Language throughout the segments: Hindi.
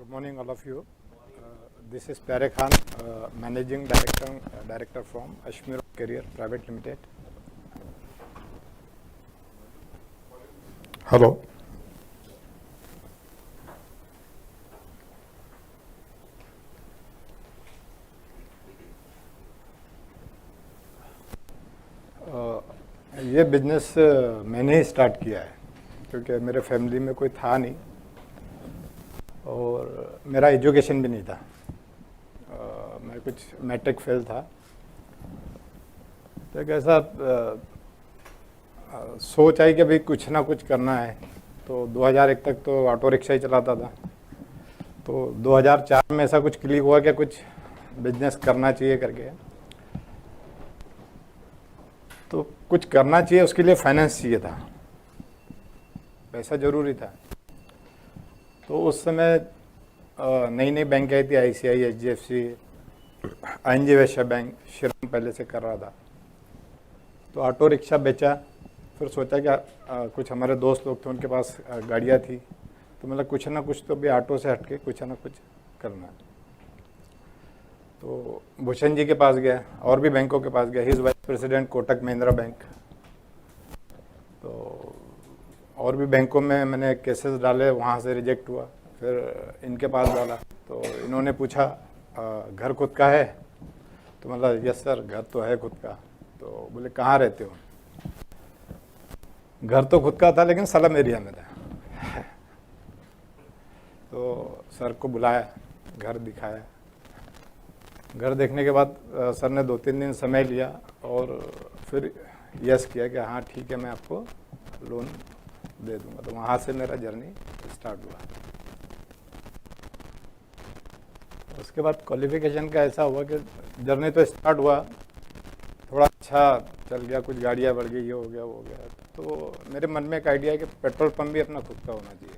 Good morning, all of you. This is Pyare Khan, Managing Director from Ashmir Career Private Limited. Hello. ये बिजनेस मैंने ही स्टार्ट किया है क्योंकि मेरे फैमिली में कोई था नहीं और मेरा एजुकेशन भी नहीं था। मैं कुछ मैट्रिक फेल था, तो एक ऐसा सोच आई कि भाई कुछ ना कुछ करना है। तो 2001 तक तो ऑटो रिक्शा ही चलाता था। तो 2004 में ऐसा कुछ क्लिक हुआ कि कुछ बिजनेस करना चाहिए करके। तो कुछ करना चाहिए, उसके लिए फाइनेंस चाहिए था, पैसा ज़रूरी था। तो उस समय नई नई बैंक आई थी, ICI, HDFC, ING वैश्य बैंक, श्रीराम पहले से कर रहा था। तो ऑटो रिक्शा बेचा। फिर सोचा कि कुछ हमारे दोस्त लोग थे, उनके पास गाड़ियाँ थी, तो मतलब कुछ ना कुछ तो भी ऑटो से हटके कुछ ना कुछ करना है। तो भूषण जी के पास गया और भी बैंकों के पास गया। He is vice president Kotak Mahindra bank. तो और भी बैंकों में मैंने केसेस डाले, वहाँ से रिजेक्ट हुआ। फिर इनके पास डाला तो इन्होंने पूछा घर खुद का है? तो मतलब यस सर, घर तो है खुद का। तो बोले कहाँ रहते हो? घर तो खुद का था लेकिन स्लम एरिया में था। तो सर को बुलाया, घर दिखाया। घर देखने के बाद सर ने 2-3 दिन समय लिया और फिर यस किया कि हाँ ठीक है, मैं आपको लोन दे दूंगा। तो वहाँ से मेरा जर्नी स्टार्ट हुआ। उसके बाद क्वालिफिकेशन का ऐसा हुआ कि जर्नी तो स्टार्ट हुआ, थोड़ा अच्छा चल गया, कुछ गाड़ियाँ बढ़ गई, ये हो गया वो हो गया। तो मेरे मन में एक आइडिया है कि पेट्रोल पंप भी अपना खुद का होना चाहिए।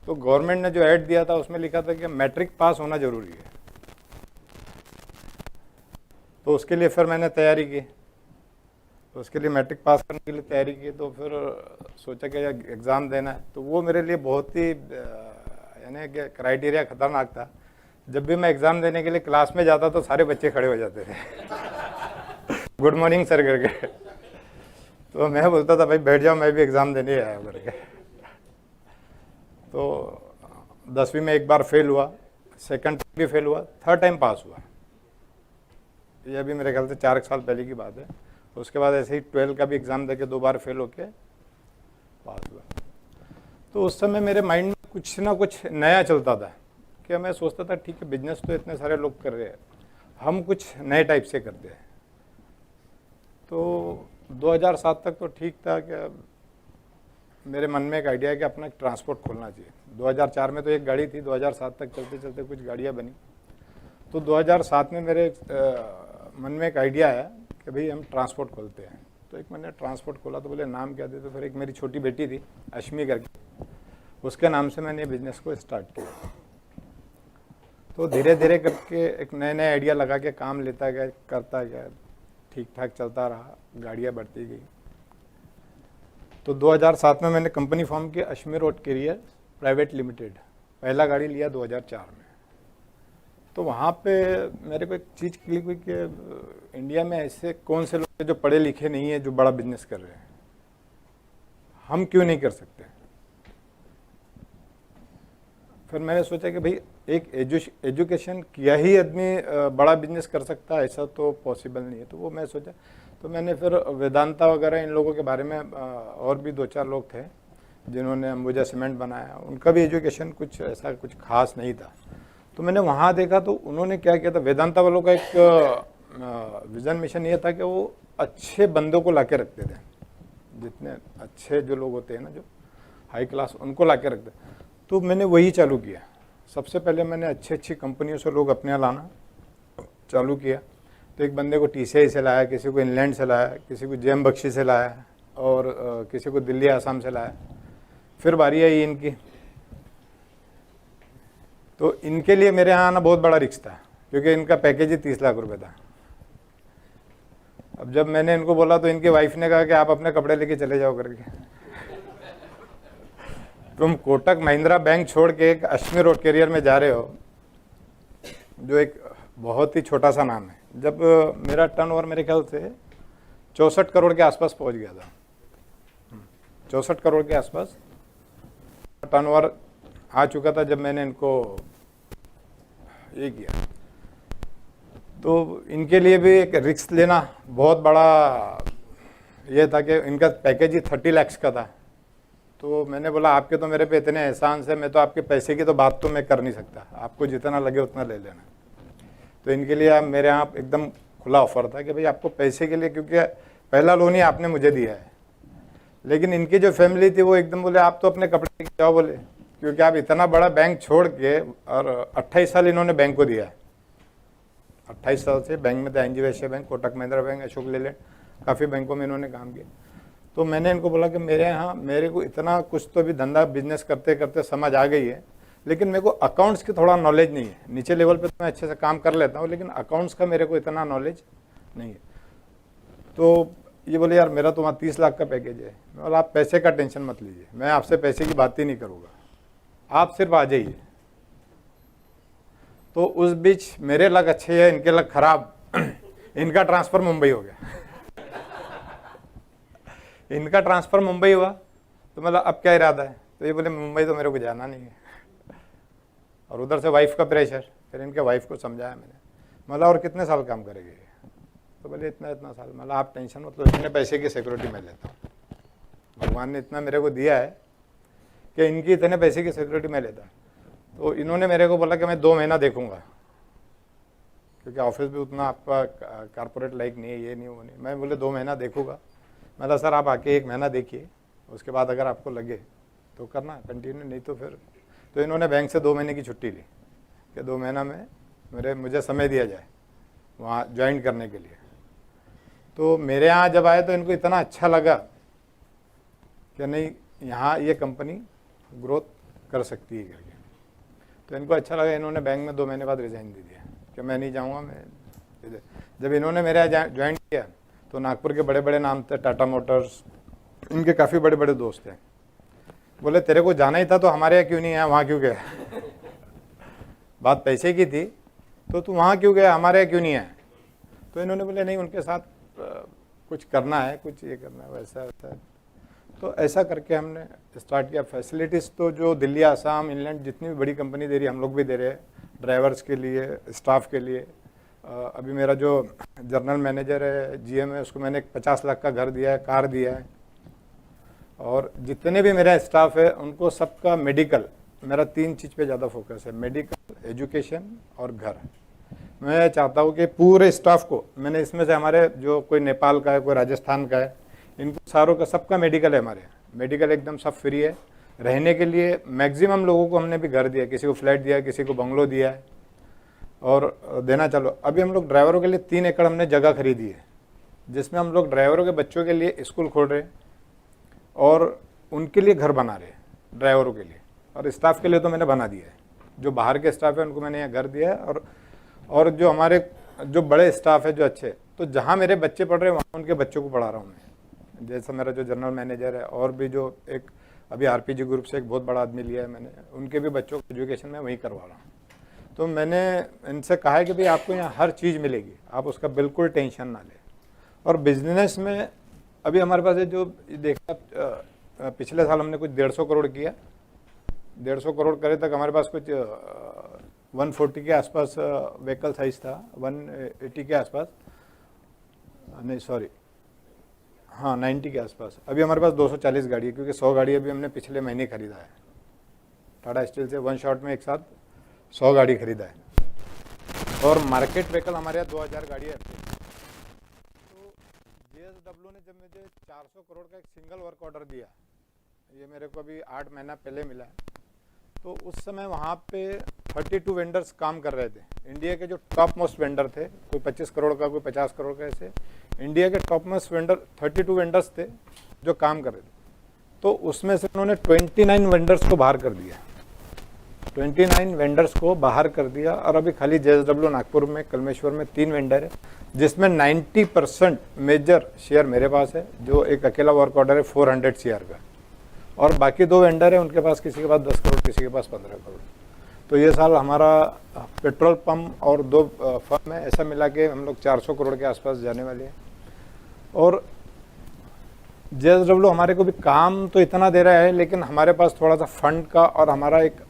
तो गवर्नमेंट ने जो ऐड दिया था उसमें लिखा था कि मैट्रिक पास होना ज़रूरी है। तो उसके लिए फिर मैंने तैयारी की। तो उसके लिए मैट्रिक पास करने के लिए तैयारी की। तो फिर सोचा कि एग्ज़ाम देना है। तो वो मेरे लिए बहुत ही यानी कि क्राइटेरिया ख़तरनाक था। जब भी मैं एग्ज़ाम देने के लिए क्लास में जाता तो सारे बच्चे खड़े हो जाते थे गुड मॉर्निंग सर करके। तो मैं बोलता था भाई बैठ जाओ, मैं भी एग्ज़ाम देने आया करके। तो 10वीं में एक बार फेल हुआ, सेकंड टाइम भी फेल हुआ, थर्ड टाइम पास हुआ। ये अभी मेरे ख्याल से 4 साल पहले की बात है। उसके बाद ऐसे ही 12 का भी एग्ज़ाम देके 2 बार फेल होके पास हुआ। तो उस समय मेरे माइंड में कुछ ना कुछ नया चलता था कि मैं सोचता था ठीक है, बिजनेस तो इतने सारे लोग कर रहे हैं, हम कुछ नए टाइप से करते हैं। तो 2007 तक तो ठीक था कि मेरे मन में एक आइडिया है कि अपना एक ट्रांसपोर्ट खोलना चाहिए। 2004 में तो एक गाड़ी थी, 2007 तक चलते चलते कुछ गाड़ियाँ बनी। तो 2007 में मेरे मन में एक आइडिया आया कि भाई हम ट्रांसपोर्ट खोलते हैं। तो एक मैंने ट्रांसपोर्ट खोला। तो बोले नाम क्या दे? तो फिर एक मेरी छोटी बेटी थी अश्मी करके, उसके नाम से मैंने बिजनेस को स्टार्ट किया। तो धीरे धीरे करके एक नए नए आइडिया लगा के काम लेता गया, करता गया, ठीक ठाक चलता रहा, गाड़ियाँ बढ़ती गई। तो 2007 में मैंने कंपनी फॉर्म की, अश्मीर रोड कैरियर प्राइवेट लिमिटेड। पहला गाड़ी लिया 2004 में। तो वहाँ पे मेरे को एक चीज़ क्लिक हुई कि इंडिया में ऐसे कौन से लोग हैं जो पढ़े लिखे नहीं है, जो बड़ा बिजनेस कर रहे हैं, हम क्यों नहीं कर सकते? फिर मैंने सोचा कि भाई एक एजुकेशन किया ही आदमी बड़ा बिजनेस कर सकता है, ऐसा तो पॉसिबल नहीं है। तो वो मैं सोचा। तो मैंने फिर वेदांता वगैरह इन लोगों के बारे में, और भी 2-4 लोग थे जिन्होंने अंबुजा सीमेंट बनाया, उनका भी एजुकेशन कुछ ऐसा कुछ खास नहीं था। तो मैंने वहाँ देखा तो उन्होंने क्या किया था, वेदांता वालों का एक विज़न मिशन ये था कि वो अच्छे बंदों को ला के रखते थे। जितने अच्छे जो लोग होते हैं ना, जो हाई क्लास, उनको ला के रखते। तो मैंने वही चालू किया। सबसे पहले मैंने अच्छी अच्छी कंपनियों से लोग अपने यहाँ लाना चालू किया। तो एक बंदे को TCI से लाया, किसी को इंग्लैंड से लाया, किसी को JM बख्शी से लाया और किसी को दिल्ली आसाम से लाया। फिर बारी आई इनकी। तो इनके लिए मेरे यहाँ आना बहुत बड़ा रिस्क था क्योंकि इनका पैकेज ही 30 लाख रुपए था। अब जब मैंने इनको बोला तो इनकी वाइफ ने कहा कि आप अपने कपड़े लेके चले जाओ करके। तुम कोटक महिंद्रा बैंक छोड़ के एक अश्मी रोड कैरियर में जा रहे हो, जो एक बहुत ही छोटा सा नाम है। जब मेरा टर्नओवर मेरे ख्याल से 64 करोड़ के आसपास पहुंच गया था, 64 करोड़ के आसपास टर्नओवर आ चुका था जब मैंने इनको ये किया। तो इनके लिए भी एक रिस्क लेना बहुत बड़ा ये था कि इनका पैकेज ही 30 लाख का था। तो मैंने बोला आपके तो मेरे पे इतने एहसान से, मैं तो आपके पैसे की तो बात तो मैं कर नहीं सकता, आपको जितना लगे उतना ले लेना। तो इनके लिए आप मेरे यहाँ एकदम खुला ऑफर था कि भाई आपको पैसे के लिए, क्योंकि पहला लोन ही आपने मुझे दिया है। लेकिन इनकी जो फैमिली थी वो एकदम बोले आप तो अपने कपड़े लेके जाओ बोले, क्योंकि आप इतना बड़ा बैंक छोड़ के, और 28 साल इन्होंने बैंक को दिया है। 28 साल से बैंक में थे, ING वैश्य बैंक, कोटक महिंद्रा बैंक, अशोक लेलैंड, काफ़ी बैंकों में इन्होंने काम किया। तो मैंने इनको बोला कि मेरे यहाँ मेरे को इतना कुछ तो भी धंधा बिजनेस करते करते समझ आ गई है, लेकिन मेरे को अकाउंट्स की थोड़ा नॉलेज नहीं है। नीचे लेवल पे तो मैं अच्छे से काम कर लेता हूँ, लेकिन अकाउंट्स का मेरे को इतना नॉलेज नहीं है। तो ये बोले यार मेरा तो वहाँ 30 लाख का पैकेज है। मैं बोला आप पैसे का टेंशन मत लीजिए, मैं आपसे पैसे की बात ही नहीं करूँगा, आप सिर्फ आ जाइए। तो उस बीच मेरे लक अच्छे है, इनके लक खराब। इनका ट्रांसफ़र मुंबई हो गया। इनका ट्रांसफ़र मुंबई हुआ। तो मतलब अब क्या इरादा है? तो ये बोले मुंबई तो मेरे को जाना नहीं है, और उधर से वाइफ का प्रेशर। फिर इनके वाइफ को समझाया मैंने, मतलब और कितने साल काम करेंगे? तो बोले इतना साल। मतलब आप टेंशन मतलब इतने पैसे की सिक्योरिटी मैं लेता हूँ, भगवान ने इतना मेरे को दिया है कि इनकी इतने पैसे की सिक्योरिटी मैं लेता। तो इन्होंने मेरे को बोला कि मैं 2 महीना देखूंगा, क्योंकि ऑफिस भी उतना आपका कारपोरेट लाइक नहीं है, ये नहीं वो नहीं। मैं बोले 2 महीना देखूंगा। मतलब सर आप आके 1 महीना देखिए, उसके बाद अगर आपको लगे तो करना कंटिन्यू, नहीं तो फिर। तो इन्होंने बैंक से 2 महीने की छुट्टी ली कि 2 महीना में मुझे समय दिया जाए वहाँ ज्वाइन करने के लिए। तो मेरे यहाँ जब आए तो इनको इतना अच्छा लगा कि नहीं यहाँ ये कंपनी ग्रोथ कर सकती है करके। तो इनको अच्छा लगा, इन्होंने बैंक में 2 महीने बाद रिज़ाइन दे दिया कि मैं नहीं जाऊँगा। मैं जब इन्होंने मेरे यहाँ ज्वाइन किया तो नागपुर के बड़े बड़े नाम थे, टाटा मोटर्स, इनके काफ़ी बड़े बड़े दोस्त थे। बोले तेरे को जाना ही था तो हमारे यहाँ क्यों नहीं आया, वहाँ क्यों गया? बात पैसे की थी तो तू वहाँ क्यों गया, हमारे यहाँ क्यों नहीं आया? तो इन्होंने बोले नहीं उनके साथ कुछ करना है, कुछ ये करना है, वैसा वैसा। तो ऐसा करके हमने स्टार्ट किया। फैसिलिटीज़ तो जो दिल्ली, आसाम, इंग्लैंड जितनी भी बड़ी कंपनी दे रही है हम लोग भी दे रहे हैं, ड्राइवर्स के लिए, स्टाफ के लिए। अभी मेरा जो जनरल मैनेजर है, GM है, उसको मैंने एक 50 लाख का घर दिया है, कार दिया है। और जितने भी मेरा स्टाफ है उनको सबका मेडिकल, मेरा 3 चीज़ पे ज़्यादा फोकस है, मेडिकल, एजुकेशन और घर। मैं चाहता हूँ कि पूरे स्टाफ को, मैंने इसमें से हमारे जो कोई नेपाल का है, कोई राजस्थान का है, इनको सारों का सबका मेडिकल है हमारे। मेडिकल एकदम सब फ्री है। रहने के लिए मैक्सिमम लोगों को हमने भी घर दिया, किसी को फ्लैट दिया है, किसी को बंगलो दिया है और देना चलो। अभी हम लोग ड्राइवरों के लिए 3 एकड़ हमने जगह खरीदी है, जिसमें हम लोग ड्राइवरों के बच्चों के लिए स्कूल खोल रहे हैं और उनके लिए घर बना रहे हैं ड्राइवरों के लिए। और स्टाफ के लिए तो मैंने बना दिया है, जो बाहर के स्टाफ है उनको मैंने यहाँ घर दिया है। और जो हमारे जो बड़े स्टाफ है जो अच्छे, तो जहाँ मेरे बच्चे पढ़ रहे हैं वहाँ उनके बच्चों को पढ़ा रहा हूँ मैं। जैसा मेरा जो जनरल मैनेजर है, और भी जो एक अभी RPG ग्रुप से एक बहुत बड़ा आदमी लिया है मैंने, उनके भी बच्चों को एजुकेशन में वहीं करवा रहा हूँ। तो मैंने इनसे कहा है कि भाई आपको यहाँ हर चीज़ मिलेगी, आप उसका बिल्कुल टेंशन ना लें। और बिजनेस में अभी हमारे पास है जो देखा, पिछले साल हमने कुछ 150 करोड़ किया, 150 करोड़ करे तक हमारे पास कुछ 140 के आसपास व्हीकल साइज था, 180 के आसपास, नहीं सॉरी, हाँ 90 के आसपास। अभी हमारे पास 240 गाड़ी है, क्योंकि 100 गाड़ी अभी हमने पिछले महीने खरीदा है। टाटा स्टील से 1 शॉट में एक साथ 100 गाड़ी खरीदा है। और मार्केट व्हीकल हमारे यहाँ 2000 गाड़ी है। तो JSW ने जब मुझे 400 करोड़ का एक सिंगल वर्क ऑर्डर दिया, ये मेरे को अभी 8 महीना पहले मिला है, तो उस समय वहाँ पे 32 वेंडर्स काम कर रहे थे। इंडिया के जो टॉप मोस्ट वेंडर थे, कोई 25 करोड़ का, कोई 50 करोड़ का, ऐसे इंडिया के टॉप मोस्ट वेंडर 32 वेंडर्स थे जो काम कर रहे थे। तो उसमें से उन्होंने 29 वेंडर्स को बाहर कर दिया, 29 वेंडर्स को बाहर कर दिया। और अभी खाली JSW नागपुर में, कलमेश्वर में 3 वेंडर है, जिसमें 90% मेजर शेयर मेरे पास है, जो एक अकेला वर्क ऑर्डर है 400 CR का। और बाकी 2 वेंडर हैं, उनके पास किसी के पास 10 करोड़, किसी के पास 15 करोड़। तो ये साल हमारा पेट्रोल पंप और 2 फर्म है, ऐसा मिला के हम लोग 400 करोड़ के आसपास जाने वाले हैं। और JSW हमारे को भी काम तो इतना दे रहा है, लेकिन हमारे पास थोड़ा सा फंड का और हमारा एक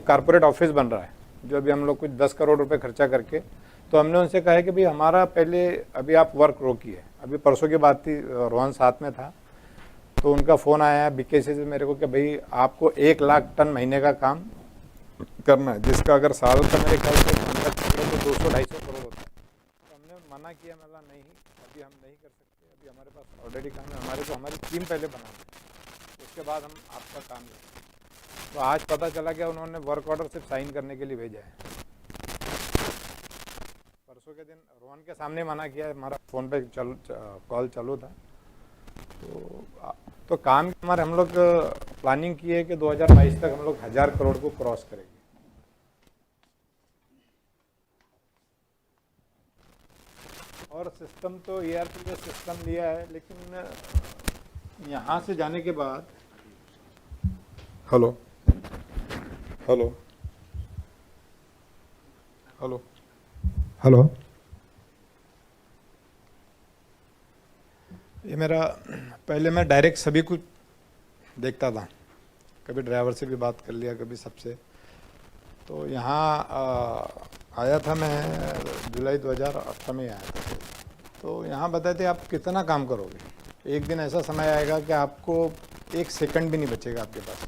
कारपोरेट ऑफिस बन रहा है, जो अभी हम लोग कुछ 10 करोड़ रुपए खर्चा करके, तो हमने उनसे कहा है कि भाई हमारा पहले अभी आप वर्क रोकिए। अभी परसों की बात थी, रोहन साथ में था, तो उनका फ़ोन आया BKC से मेरे को कि भाई आपको 1 लाख टन महीने का काम करना है, जिसका अगर साल का मेरे ख्याल से 15 करोड़ तो 200-250 करोड़ होता है। तो हमने मना किया, मतलब नहीं, अभी हम नहीं कर सकते, अभी हमारे पास ऑलरेडी काम है, हमारे को हमारी टीम पहले बनानी है, उसके बाद हम आपका काम लेंगे। तो आज पता चला कि उन्होंने वर्क ऑर्डर सिर्फ साइन करने के लिए भेजा है। परसों के दिन रोहन के सामने मना किया, हमारा फ़ोन पे कॉल चालू था। तो काम हमारे हम लोग प्लानिंग की है कि 2022 तक हम लोग 1000 करोड़ को क्रॉस करेंगे। और सिस्टम तो ERP का सिस्टम लिया है, लेकिन यहाँ से जाने के बाद हेलो हेलो हेलो हेलो ये मेरा पहले मैं डायरेक्ट सभी कुछ देखता था, कभी ड्राइवर से भी बात कर लिया, कभी सबसे। तो यहाँ आया था मैं जुलाई 2018 में आया था। तो यहाँ बताए थे आप कितना काम करोगे, एक दिन ऐसा समय आएगा कि आपको 1 सेकंड भी नहीं बचेगा आपके पास,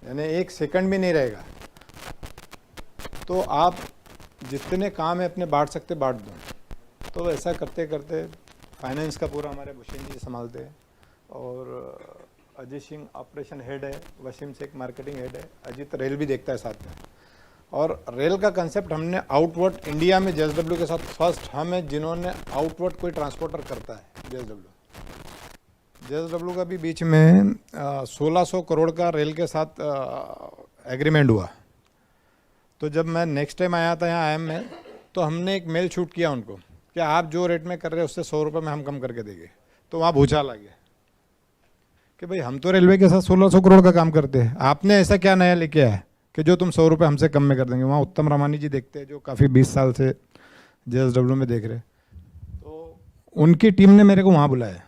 यानी 1 सेकंड भी नहीं रहेगा। तो आप जितने काम है अपने बांट सकते बांट दो। तो ऐसा करते करते फाइनेंस का पूरा हमारे भूषण जी संभालते हैं, और अजीत सिंह ऑपरेशन हेड है, वसीम शेख मार्केटिंग हेड है, अजीत रेल भी देखता है साथ में। और रेल का कंसेप्ट हमने आउटवर्ड इंडिया में JSW के साथ फर्स्ट हम है जिन्होंने आउटवर्ड कोई ट्रांसपोर्टर करता है। JSW का भी बीच में 1600 करोड़ का रेल के साथ एग्रीमेंट हुआ। तो जब मैं नेक्स्ट टाइम आया था यहाँ IM में, तो हमने एक मेल शूट किया उनको कि आप जो रेट में कर रहे हैं उससे 100 रुपये में हम कम करके देंगे। तो वहाँ भूचाल आ गया कि भाई हम तो रेलवे के साथ 1600 करोड़ का काम करते हैं, आपने ऐसा क्या नया लेके आया कि जो तुम 100 रुपये हमसे कम में कर देंगे। वहाँ उत्तम रामानी जी देखते हैं, जो काफ़ी 20 साल से JSW में देख रहे। तो उनकी टीम ने मेरे को वहाँ बुलाया,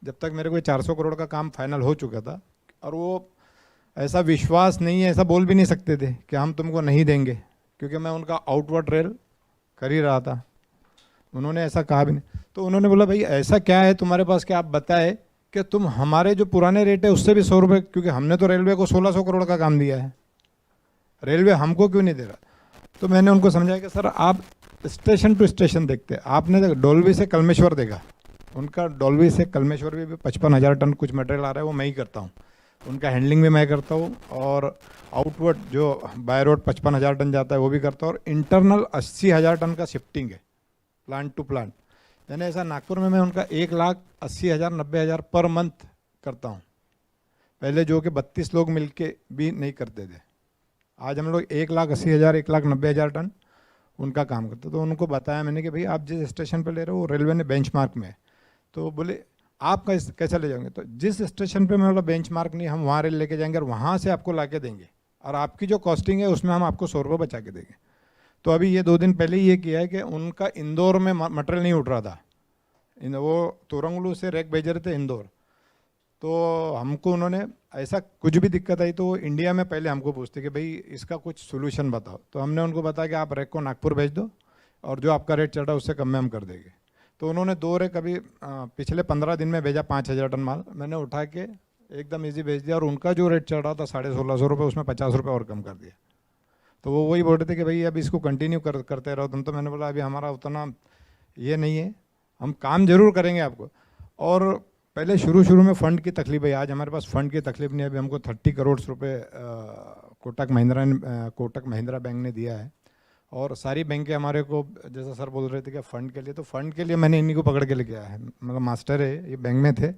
जब तक मेरे को 400 करोड़ का काम फाइनल हो चुका था। और वो ऐसा विश्वास नहीं है, ऐसा बोल भी नहीं सकते थे कि हम तुमको नहीं देंगे, क्योंकि मैं उनका आउटवर्ड रेल कर ही रहा था। उन्होंने ऐसा कहा भी नहीं। तो उन्होंने बोला भाई ऐसा क्या है तुम्हारे पास कि आप बताए कि तुम हमारे जो पुराने रेट है उससे भी 100 रुपये, क्योंकि हमने तो रेलवे को 1600 करोड़ का काम दिया है, रेलवे हमको क्यों नहीं दे रहा। तो मैंने उनको समझाया कि सर आप स्टेशन टू स्टेशन देखते हैं, आपने डोलवी से कलमेश्वर देखा, उनका डोलवी से कलमेश्वर भी 55,000 टन कुछ मटेरियल आ रहा है, वो मैं ही करता हूँ, उनका हैंडलिंग भी मैं करता हूँ, और आउटवर्ड जो बाय रोड 55,000 टन जाता है वो भी करता हूँ, और इंटरनल 80,000 टन का शिफ्टिंग है प्लांट टू प्लांट। यानी ऐसा नागपुर में मैं उनका 1,80,000 90,000 पर मंथ करता हूँ, पहले जो कि 32 लोग मिलके भी नहीं करते थे। आज हम लोग 1,80,000 1,90,000 टन उनका काम करते। तो उनको बताया मैंने कि भाई आप जिस स्टेशन पर ले रहे हो वो रेलवे ने बेंचमार्क में है। तो बोले आप कैसे ले जाएंगे। तो जिस स्टेशन पे मतलब बेंचमार्क नहीं, हम वहाँ रेल लेके जाएंगे और वहाँ से आपको ला के देंगे, और आपकी जो कॉस्टिंग है उसमें हम आपको 100 रुपये बचा के देंगे। तो अभी ये 2 दिन पहले ही ये किया है कि उनका इंदौर में मटेरियल नहीं उठ रहा था, वो तुरंगलू से रैक भेज रहे थे इंदौर। तो हमको उन्होंने ऐसा कुछ भी दिक्कत आई तो इंडिया में पहले हमको पूछते कि भाई इसका कुछ सोल्यूशन बताओ। तो हमने उनको बताया कि आप रैक को नागपुर भेज दो और जो आपका रेट चल रहा है उससे कम में हम कर देंगे। तो उन्होंने 2 रैक अभी पिछले 15 दिन में भेजा, 5,000 टन माल मैंने उठा के एकदम ईजी भेज दिया, और उनका जो रेट चल रहा था 1650 रुपये, उसमें 50 रुपये और कम कर दिया। तो वो वही बोल रहे थे कि भाई अब इसको कंटिन्यू करते रहो तुम। तो मैंने बोला अभी हमारा उतना ये नहीं है, हम काम जरूर करेंगे आपको। और पहले शुरू में फ़ंड की तकलीफ है, आज हमारे पास फ़ंड की तकलीफ नहीं है। अभी हमको 30 करोड़ रुपये कोटक महिंद्रा बैंक ने दिया है, और सारी बैंकें हमारे को जैसा सर बोल रहे थे कि फ़ंड के लिए, तो फ़ंड के लिए मैंने इन्हीं को पकड़ के लेके आया है, मतलब मास्टर है ये बैंक में थे।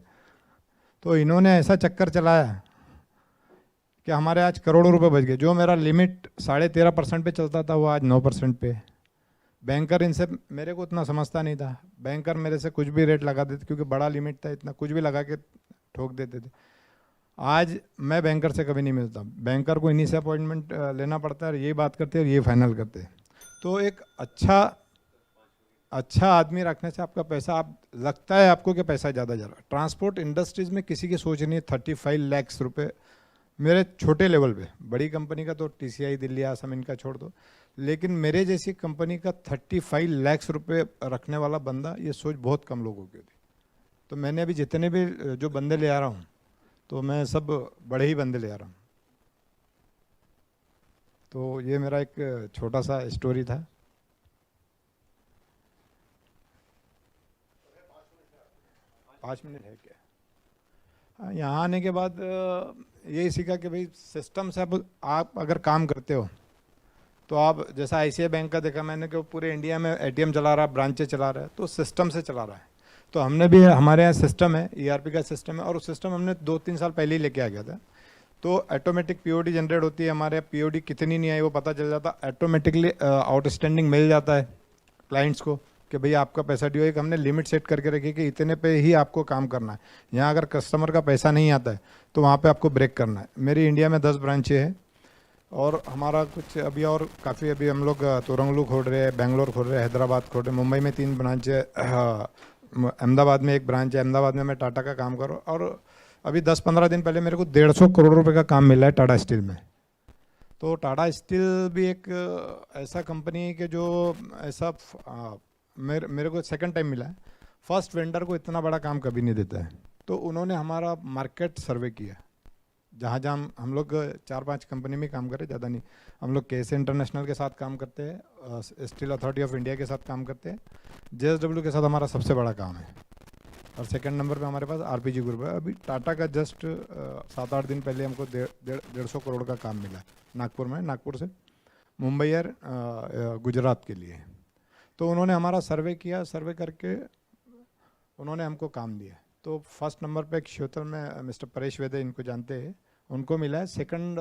तो इन्होंने ऐसा चक्कर चलाया कि हमारे आज करोड़ों रुपए बच गए। जो मेरा लिमिट 13.5% पे चलता था वो आज 9% पे। बैंकर इनसे, मेरे को उतना समझता नहीं था, बैंकर मेरे से कुछ भी रेट लगा देते क्योंकि बड़ा लिमिट था, इतना कुछ भी लगा के ठोक देते थे। आज मैं बैंकर से कभी नहीं मिलता, बैंकर को इन्हीं से अपॉइंटमेंट लेना पड़ता है, ये बात करते हैं और ये फाइनल करते हैं। तो एक अच्छा आदमी रखने से आपका पैसा, आप लगता है आपको कि पैसा ज़्यादा जा रहा है। ट्रांसपोर्ट इंडस्ट्रीज़ में किसी की सोच नहीं है 35 लाख रुपए मेरे छोटे लेवल पे, बड़ी कंपनी का तो टीसीआई, दिल्ली, आसम इनका छोड़ दो, लेकिन मेरे जैसी कंपनी का 35 लाख रुपए रखने वाला बंदा, ये सोच बहुत कम लोगों की होती। तो मैंने अभी जितने भी जो बंदे ले आ रहा हूँ, तो मैं सब बड़े ही बंदे ले आ रहा हूँ। तो ये मेरा एक छोटा सा स्टोरी था। पाँच मिनट है क्या? हाँ, यहाँ आने के बाद यही सीखा कि भाई सिस्टम से अब आप अगर काम करते हो तो आप, जैसा आईसीआई बैंक का देखा मैंने कि वो पूरे इंडिया में एटीएम चला रहा है, ब्रांचेज चला रहा है, तो सिस्टम से चला रहा है। तो हमने भी, हमारे यहाँ सिस्टम है, ईआरपी का सिस्टम है, और उस सिस्टम हमने 2-3 साल पहले ही लेके आ गया था। तो ऑटोमेटिक पीओडी जनरेट होती है, हमारे पीओडी कितनी नहीं आई वो पता चल जाता, ऑटोमेटिकली आउटस्टैंडिंग मिल जाता है क्लाइंट्स को कि भैया आपका पैसा ड्यू है। एक हमने लिमिट सेट करके रखी कि इतने पे ही आपको काम करना है। यहाँ अगर कस्टमर का पैसा नहीं आता है तो वहाँ पे आपको ब्रेक करना है। मेरी इंडिया में 10 ब्रांचें हैं, और हमारा कुछ अभी और काफ़ी, अभी हम लोग तोरंगलू खोल रहे हैं, बेंगलोर खोल रहे हैं, हैदराबाद खोल रहे हैं, मुंबई में 3 ब्रांच है, अहमदाबाद में 1 ब्रांच है। अहमदाबाद में मैं टाटा का काम कर रहा हूँ, और अभी 10-15 दिन पहले मेरे को 150 करोड़ रुपए का काम मिला है टाटा स्टील में। तो टाटा स्टील भी एक ऐसा कंपनी है कि जो ऐसा मेरे को सेकंड टाइम मिला है। फर्स्ट वेंडर को इतना बड़ा काम कभी नहीं देता है। तो उन्होंने हमारा मार्केट सर्वे किया, जहाँ जहाँ हम लोग 4-5 कंपनी में काम करें, ज़्यादा नहीं। हम लोग केएस इंटरनेशनल के साथ काम करते हैं, स्टील अथॉरिटी ऑफ इंडिया के साथ काम करते हैं, जेएसडब्ल्यू के साथ हमारा सबसे बड़ा काम है, और सेकंड नंबर पे हमारे पास आरपीजी ग्रुप है। अभी टाटा का जस्ट 7-8 दिन पहले हमको 150 करोड़ का काम मिला नागपुर में, नागपुर से मुंबई और गुजरात के लिए। तो उन्होंने हमारा सर्वे किया, सर्वे करके उन्होंने हमको काम दिया। तो फर्स्ट नंबर पे एक श्योतल में मिस्टर परेश वेदे, इनको जानते हैं, उनको मिला है। सेकंड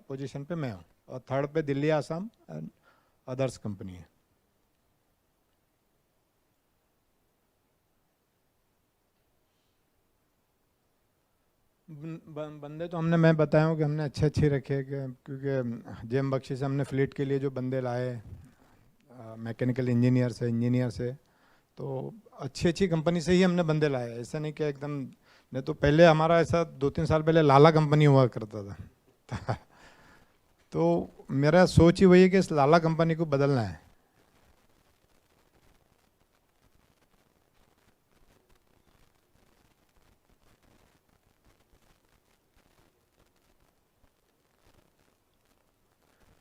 पोजीशन पे मैं हूँ, और थर्ड पे Delhi, Assam and others company है। बंदे तो हमने, मैं बताया हूँ कि हमने अच्छे रखे, क्योंकि जेएम बख्शी से हमने फ्लीट के लिए जो बंदे लाए, मैकेनिकल इंजीनियर से, तो अच्छी कंपनी से ही हमने बंदे लाए। ऐसा नहीं कि एकदम, नहीं तो पहले हमारा ऐसा 2-3 साल पहले लाला कंपनी हुआ करता था तो मेरा सोच ही वही है कि इस लाला कंपनी को बदलना है।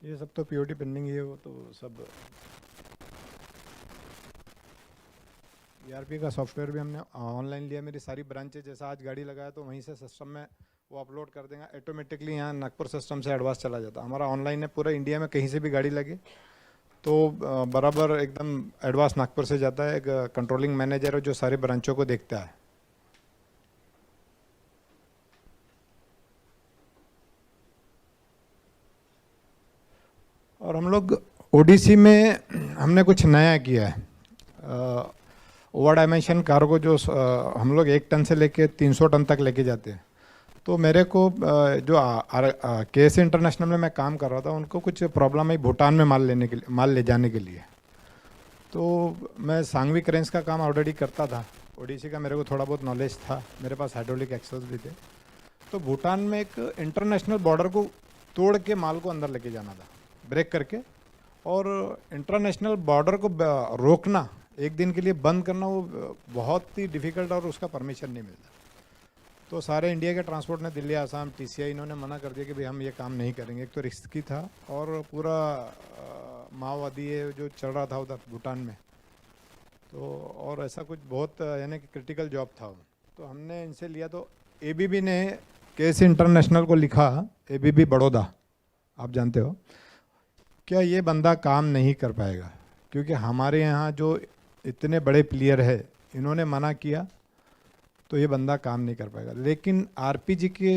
ये सब तो पीओटी पेंडिंग ही है, वो तो सब। ईआरपी का सॉफ्टवेयर भी हमने ऑनलाइन लिया। मेरी सारी ब्रांचेज, जैसा आज गाड़ी लगाया तो वहीं से सिस्टम में वो अपलोड कर देंगे ऑटोमेटिकली। यहाँ नागपुर सिस्टम से एडवांस चला जाता, हमारा ऑनलाइन है। पूरा इंडिया में कहीं से भी गाड़ी लगे तो बराबर एकदम एडवांस नागपुर से जाता है। एक कंट्रोलिंग मैनेजर है जो सारे ब्रांचों को देखता है। और हम लोग ओडीसी में हमने कुछ नया किया है। ओवर डायमेंशन कार्गो जो हम लोग 1 टन से लेके 300 टन तक लेके जाते हैं। तो मेरे को जो केएस इंटरनेशनल में मैं काम कर रहा था, उनको कुछ प्रॉब्लम है भूटान में माल ले जाने के लिए। तो मैं सांगवी क्रेन्स का काम ऑलरेडी करता था, ओडीसी का मेरे को थोड़ा बहुत नॉलेज था, मेरे पास हाइड्रोलिक एक्सेस भी थे। तो भूटान में एक इंटरनेशनल बॉर्डर को तोड़ के माल को अंदर लेके जाना था, ब्रेक करके। और इंटरनेशनल बॉर्डर को रोकना, एक दिन के लिए बंद करना, वो बहुत ही डिफ़िकल्ट, और उसका परमिशन नहीं मिलता। तो सारे इंडिया के ट्रांसपोर्ट ने, दिल्ली, आसाम, टीसीआई, इन्होंने मना कर दिया कि भाई हम ये काम नहीं करेंगे। एक तो रिस्की था, और पूरा माओवादी है जो चल रहा था उधर भूटान में। तो और ऐसा कुछ बहुत यानी कि क्रिटिकल जॉब था वो। तो हमने इनसे लिया। तो एबीबी ने केएस इंटरनेशनल को लिखा, एबीबी बड़ौदा, आप जानते हो, क्या ये बंदा काम नहीं कर पाएगा, क्योंकि हमारे यहाँ जो इतने बड़े प्लेयर है, इन्होंने मना किया, तो ये बंदा काम नहीं कर पाएगा। लेकिन आरपीजी के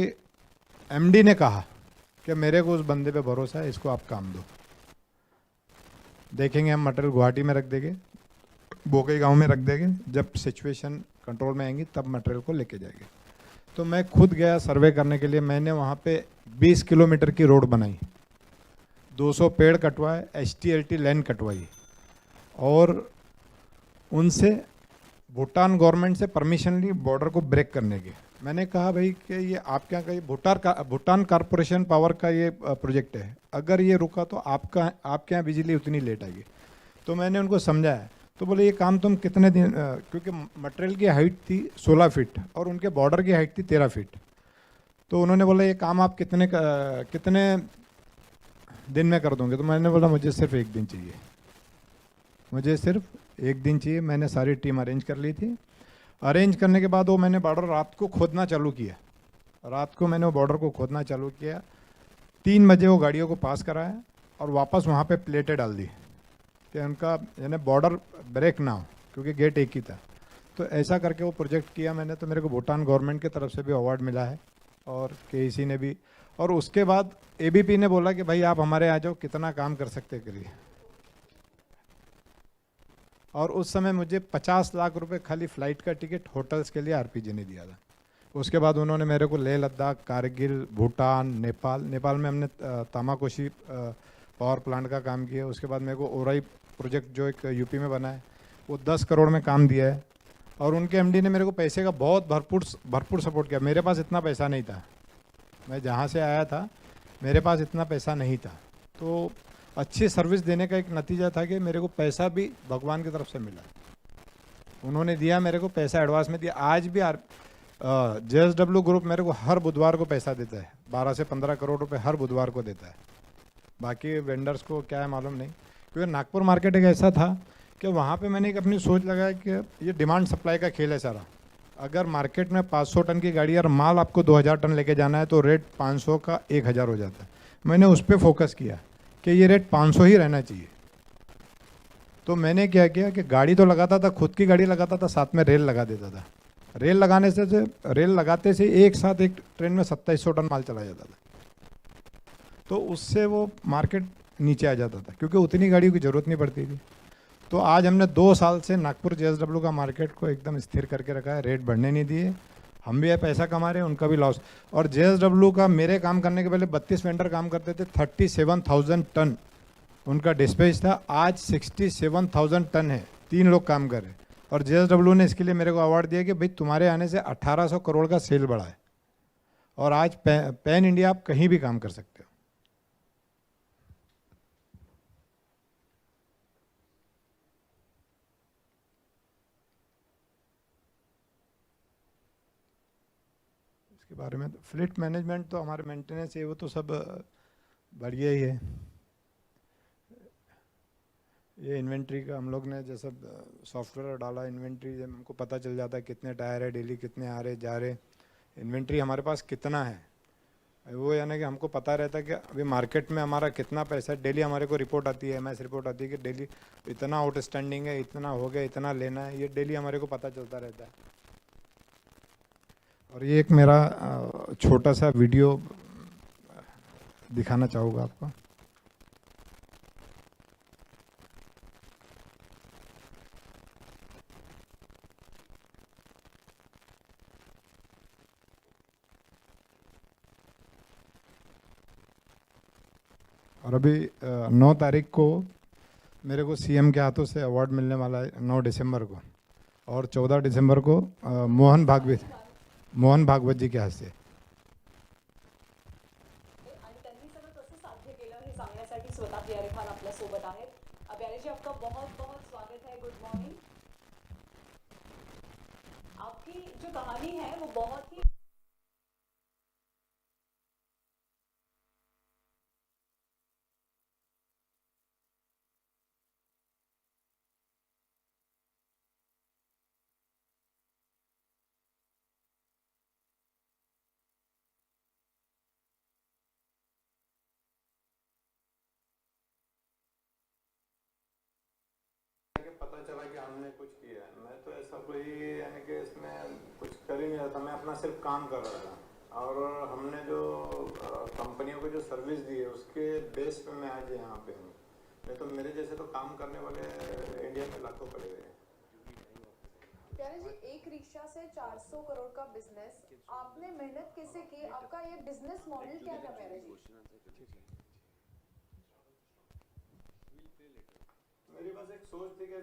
एमडी ने कहा कि मेरे को उस बंदे पे भरोसा है, इसको आप काम दो, देखेंगे हम मटेरियल गुवाहाटी में रख देंगे, बोकई गांव में रख देंगे, जब सिचुएशन कंट्रोल में आएंगी तब मटेरियल को लेके जाएंगे। तो मैं खुद गया सर्वे करने के लिए। मैंने वहाँ पे 20 किलोमीटर की रोड बनाई, 200 पेड़ कटवाए, HT-LT लाइन कटवाई, और उनसे भूटान गवर्नमेंट से परमिशन ली बॉर्डर को ब्रेक करने की। मैंने कहा भाई कि ये आपके यहाँ का ये भूटान कॉरपोरेशन पावर का ये प्रोजेक्ट है, अगर ये रुका तो आपके यहाँ बिजली उतनी लेट आएगी। तो मैंने उनको समझाया, तो बोले ये काम तुम कितने दिन, क्योंकि मटेरियल की हाइट थी 16 फीट और उनके बॉर्डर की हाइट थी 13 फीट। तो उन्होंने बोला ये काम आप कितने दिन में कर दोगे? तो मैंने बोला मुझे सिर्फ 1 दिन चाहिए, मुझे सिर्फ 1 दिन चाहिए। मैंने सारी टीम अरेंज कर ली थी। अरेंज करने के बाद वो मैंने बॉर्डर रात को खोदना चालू किया। रात को मैंने वो बॉर्डर को खोदना चालू किया, 3 बजे वो गाड़ियों को पास कराया और वापस वहाँ पे प्लेटें डाल दी कि उनका यानी बॉर्डर ब्रेक ना हो, क्योंकि गेट एक ही था। तो ऐसा करके वो प्रोजेक्ट किया मैंने। तो मेरे को भूटान गवर्नमेंट की तरफ से भी अवार्ड मिला है और KEC ने भी। और उसके बाद ABP ने बोला कि भाई आप हमारे आ जाओ, कितना काम कर सकते करिए। और उस समय मुझे 50 लाख रुपए खाली फ़्लाइट का टिकट होटल्स के लिए RPG ने दिया था। उसके बाद उन्होंने मेरे को लेह लद्दाख, कारगिल, भूटान, नेपाल में हमने तामाकोशी पावर प्लांट का काम किया। उसके बाद मेरे को ओराई प्रोजेक्ट जो एक UP में बना है, वो 10 करोड़ में काम दिया है। और उनके MD ने मेरे को पैसे का बहुत भरपूर सपोर्ट किया। मेरे पास इतना पैसा नहीं था, मैं जहाँ से आया था मेरे पास इतना पैसा नहीं था। तो अच्छी सर्विस देने का एक नतीजा था कि मेरे को पैसा भी भगवान की तरफ से मिला। उन्होंने दिया मेरे को पैसा, एडवांस में दिया। आज भी JSW ग्रुप मेरे को हर बुधवार को पैसा देता है, 12 से 15 करोड़ रुपए हर बुधवार को देता है। बाकी वेंडर्स को क्या है मालूम नहीं, क्योंकि नागपुर मार्केट एक ऐसा था कि वहाँ पे मैंने एक अपनी सोच लगाया कि ये डिमांड सप्लाई का खेल है सारा। अगर मार्केट में 500 टन की गाड़ी और माल आपको 2000 टन लेके जाना है तो रेट 500 का 1000 हो जाता है। मैंने उस पर फोकस किया कि ये रेट 500 ही रहना चाहिए। तो मैंने क्या किया कि गाड़ी तो लगाता था, खुद की गाड़ी लगाता था, साथ में रेल लगा देता था। रेल लगाते से एक साथ एक ट्रेन में 2700 टन माल चला जाता था। तो उससे वो मार्केट नीचे आ जाता था, क्योंकि उतनी गाड़ियों की ज़रूरत नहीं पड़ती थी। तो आज हमने 2 साल से नागपुर JSW का मार्केट को एकदम स्थिर करके रखा है, रेट बढ़ने नहीं दिए। हम भी पैसा कमा रहे हैं, उनका भी लॉस। और JSW का मेरे काम करने के पहले 32 वेंडर काम करते थे, 37,000 टन उनका डिस्पैच था। आज 67,000 टन है, 3 लोग काम कर रहे हैं। और JSW ने इसके लिए मेरे को अवार्ड दिया कि भाई तुम्हारे आने से 1800 करोड़ का सेल बढ़ा है और आज पैन इंडिया आप कहीं भी काम कर सकते हो। इसके बारे में फ्लीट मैनेजमेंट तो हमारे मेंटेनेंस है, वो तो सब बढ़िया ही है। ये इन्वेंट्री का हम लोग ने जैसा सॉफ्टवेयर डाला, इन्वेंट्री हमको पता चल जाता है कितने टायर है, डेली कितने आ रहे जा रहे, इन्वेंट्री हमारे पास कितना है वो, यानी कि हमको पता रहता है कि अभी मार्केट में हमारा कितना पैसा है। डेली हमारे को रिपोर्ट आती है, MS रिपोर्ट आती है कि डेली इतना आउटस्टैंडिंग है, इतना हो गया, इतना लेना है, ये डेली हमारे को पता चलता रहता है। और ये एक मेरा छोटा सा वीडियो दिखाना चाहूँगा आपको। और अभी 9 तारीख को मेरे को CM के हाथों से अवार्ड मिलने वाला है, 9 दिसंबर को। और 14 दिसंबर को मोहन भागवत जी के हाथ से। आणि त्यांनी सगळं कसं साध्य केलं हे सांगण्यासाठी स्वतः प्यारे खान आपल्या सोबत आहेत। प्यारे जी, आपका बहुत बहुत स्वागत है। Good morning. आपकी जो कहानी है वो बहुत ही पता चला कि हमने कुछ किया है। मैं तो ऐसा कोई यानी कि इसमें कुछ कर ही नहीं रहा था, मैं अपना सिर्फ काम कर रहा था। और हमने जो कंपनियों को जो सर्विस दी है उसके बेस पे मैं आज यहाँ पे हूँ। नहीं तो मेरे जैसे तो काम करने वाले इंडिया में लाखों पड़े हुए हैं। प्यारे जी, एक रिक्शा से 400 करोड़ का बिजनेस, आपने मेहनत कैसे की? आपका ये बिजनेस मॉडल क्या था प्यारे जी? मेरे पास एक सोच थी कि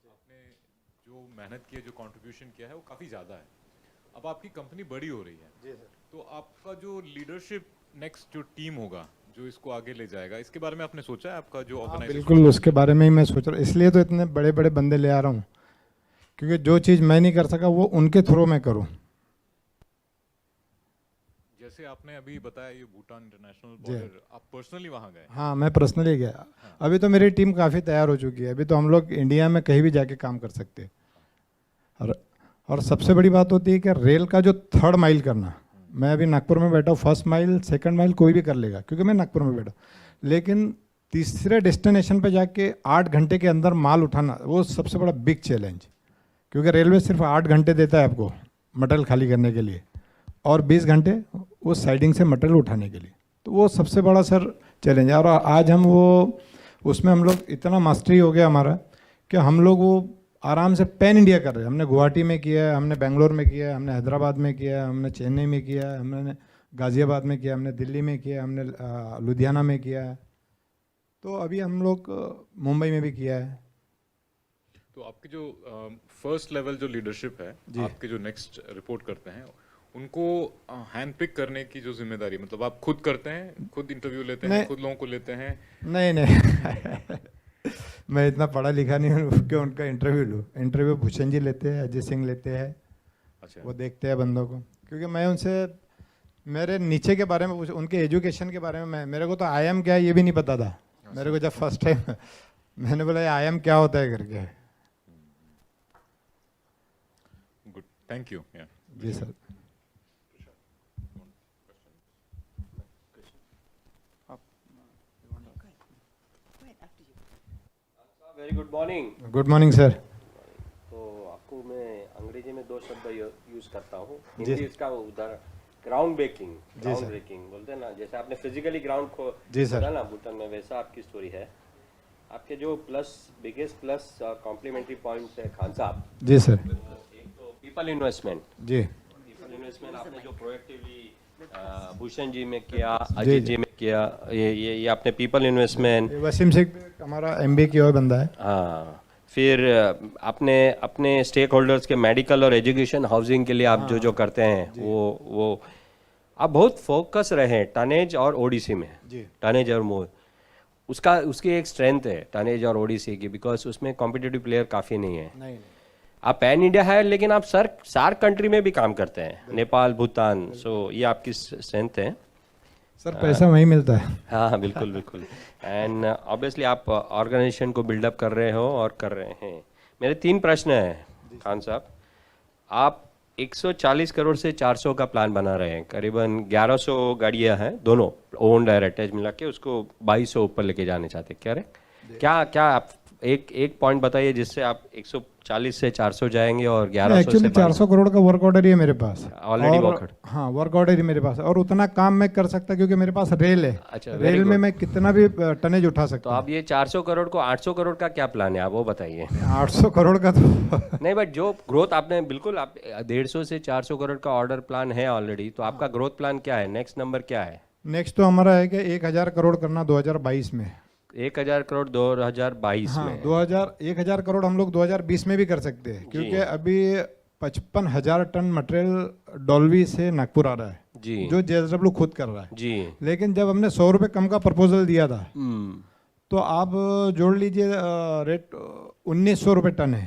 आपने जो मेहनत की है, जो कंट्रीब्यूशन किया है वो काफ़ी ज़्यादा है। अब आपकी कंपनी बड़ी हो रही है, जी सर, तो आपका जो लीडरशिप नेक्स्ट जो टीम होगा जो इसको आगे ले जाएगा, इसके बारे में आपने सोचा है? आपका जो हाँ ऑर्गेनाइजेशन बिल्कुल उसके बारे में ही मैं सोच रहा हूँ, इसलिए तो इतने बड़े बड़े बंदे ले आ रहा हूँ, क्योंकि जो चीज़ मैं नहीं कर सका वो उनके थ्रू मैं करूँ। जैसे आपने अभी बताया ये भूटान इंटरनेशनल जी। बॉर्डर, आप पर्सनली वहाँ गए? हाँ मैं पर्सनली गया। अभी तो मेरी टीम काफ़ी तैयार हो चुकी है, अभी तो हम लोग इंडिया में कहीं भी जाके काम कर सकते हैं। और सबसे बड़ी बात होती है कि रेल का जो 3rd माइल करना, मैं अभी नागपुर में बैठा हूँ, 1st माइल 2nd माइल कोई भी कर लेगा क्योंकि मैं नागपुर में बैठा, लेकिन तीसरे डेस्टिनेशन पे जाके 8 घंटे के अंदर माल उठाना वो सबसे बड़ा बिग चैलेंज, क्योंकि रेलवे सिर्फ 8 घंटे देता है आपको मटेरियल खाली करने के लिए और 20 घंटे उस साइडिंग से मटेरियल उठाने के लिए, तो वो सबसे बड़ा सर चैलेंज है। और आज हम वो उसमें हम लोग इतना मास्टरी हो गया हमारा कि हम लोग वो आराम से पैन इंडिया कर रहे हैं। हमने गुवाहाटी में किया है, हमने बेंगलोर में किया है, हमने हैदराबाद में किया है, हमने चेन्नई में किया है, हमने गाज़ियाबाद में किया, हमने दिल्ली में किया, हमने लुधियाना में किया है, तो अभी हम लोग मुंबई में भी किया है। तो आपके जो फर्स्ट लेवल जो लीडरशिप है, जी। आपके जो नेक्स्ट रिपोर्ट करते हैं, उनको हैंड पिक करने की जो जिम्मेदारी, मतलब आप खुद करते हैं, खुद इंटरव्यू लेते हैं, नहीं। खुद लोगों को लेते हैं? नहीं नहीं मैं इतना पढ़ा लिखा नहीं हूँ कि उनका इंटरव्यू लूँ। इंटरव्यू भूषण जी लेते हैं, अजय सिंह लेते हैं, अच्छा। वो देखते हैं बंदों को, क्योंकि मैं उनसे मेरे नीचे के बारे में पूछ, उनके एजुकेशन के बारे में मेरे को तो IIM क्या है ये भी नहीं पता था। मेरे को जब फर्स्ट टाइम मैंने बोला IIM क्या होता है करके। Good, thank you. जी sir. Very good morning. Good morning sir. तो आपको मैं अंग्रेजी में 2 शब्द यूज करता हूँ, जी। हिंदी इसका उदाहरण ग्राउंड ब्रेकिंग। जी ग्राउंड सर। ब्रेकिंग बोलते हैं ना, जैसे आपने फिजिकली ग्राउंड को जी सर। खोदा ना भूटान में, वैसा आपकी स्टोरी है। आपके जो बिगेस्ट प्लस और कॉम्प्लीमेंट्री पॉइंट्स है खान साहब, जी सर। एक तो पीपल इन्वेस्टमेंट। जी पीपल इन्वेस्टमेंट आपने जो प्रोएक्टिवली भूषण जी में किया, अजीत जी में किया, ये आपने पीपल इन्वेस्टमेंट। वसीम सिंह हमारा MBA किया हुआ बंदा है। हाँ, फिर आपने अपने स्टेक होल्डर्स के मेडिकल और एजुकेशन हाउसिंग के लिए आप जो करते हैं, वो आप बहुत फोकस रहे टनेज और ओडीसी में। जी। टनेज और मोर उसकी एक स्ट्रेंथ है टनेज और ओडीसी की, बिकॉज उसमें कॉम्पिटिटिव प्लेयर काफ़ी नहीं है। नहीं आप पैन इंडिया है, लेकिन आप सार्क कंट्री में भी काम करते हैं, नेपाल, भूटान, सो ये आपकी स्ट्रेंथ है। सर, पैसा वहीं मिलता है। हाँ बिल्कुल बिल्कुल। एंड ऑब्वियसली आप ऑर्गेनाइजेशन को बिल्डअप कर रहे हो और कर रहे हैं। मेरे 3 प्रश्न हैं खान साहब। आप 140 करोड़ से 400 का प्लान बना रहे हैं, करीबन 1100 गाड़ियाँ हैं, दोनों ओन्ड और अटैच मिला के, उसको 2200 ऊपर लेके जाने चाहते हैं, क्या आप एक पॉइंट बताइए जिससे आप 140 से 400 जाएंगे और 1100 से एक्चुअली 400 करोड़ का वर्क ऑर्डर ही है मेरे पास ऑलरेडी और- वर्क। हाँ, वर्क ऑर्डर ही मेरे पास है और उतना काम मैं कर सकता क्योंकि मेरे पास रेल है। अच्छा, very रेल में good। मैं कितना भी टनेज उठा तो सकता हूँ। आप ये 400 करोड़ को 800 करोड़ का क्या प्लान है, आप वो बताइए। 800 करोड़ का तो नहीं, बट जो ग्रोथ आपने बिल्कुल, आप 150 से 400 करोड़ का ऑर्डर प्लान है ऑलरेडी, तो आपका ग्रोथ प्लान क्या है, नेक्स्ट नंबर क्या है? नेक्स्ट तो हमारा है कि 1000 करोड़ करना 2022 में। 1000 करोड़ 2022 हाँ, में। 1000 करोड़ हम लोग 2020 में भी कर सकते हैं, क्योंकि अभी 55,000 टन मटेरियल डॉल्वी से नागपुर आ रहा है, जी जो JSW खुद कर रहा है। जी। लेकिन जब हमने 100 रुपये कम का प्रपोजल दिया था, हम्म तो आप जोड़ लीजिए रेट 1900 रुपये टन है।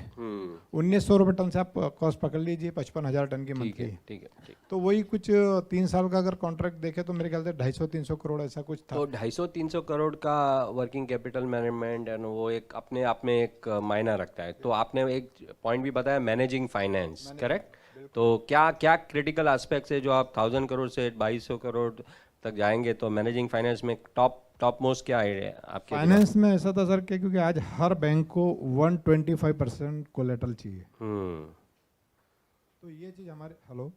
1900 रुपये टन से आप कॉस्ट पकड़ लीजिए 55,000 टन की ठीक मंथली। है ठीक है ठीक। तो वही कुछ 3 साल का अगर कॉन्ट्रैक्ट देखे तो मेरे ख्याल से 250-300 करोड़ ऐसा कुछ था। तो 250-300 करोड़ का वर्किंग कैपिटल मैनेजमेंट एंड वो एक अपने आप में एक मायना रखता है। तो आपने एक पॉइंट भी बताया, मैनेजिंग फाइनेंस, करेक्ट? तो क्या क्या क्रिटिकल एस्पेक्ट्स है जो आप 1000 करोड़ से 2200 करोड़ तक जाएंगे, तो मैनेजिंग फाइनेंस में टॉप मोस्ट क्या है आपके दिमाग फाइनेंस में ऐसा था सर कि क्योंकि आज हर बैंक को 125% कोलेटरल चाहिए, हम्म तो ये चीज़ हमारे हेलो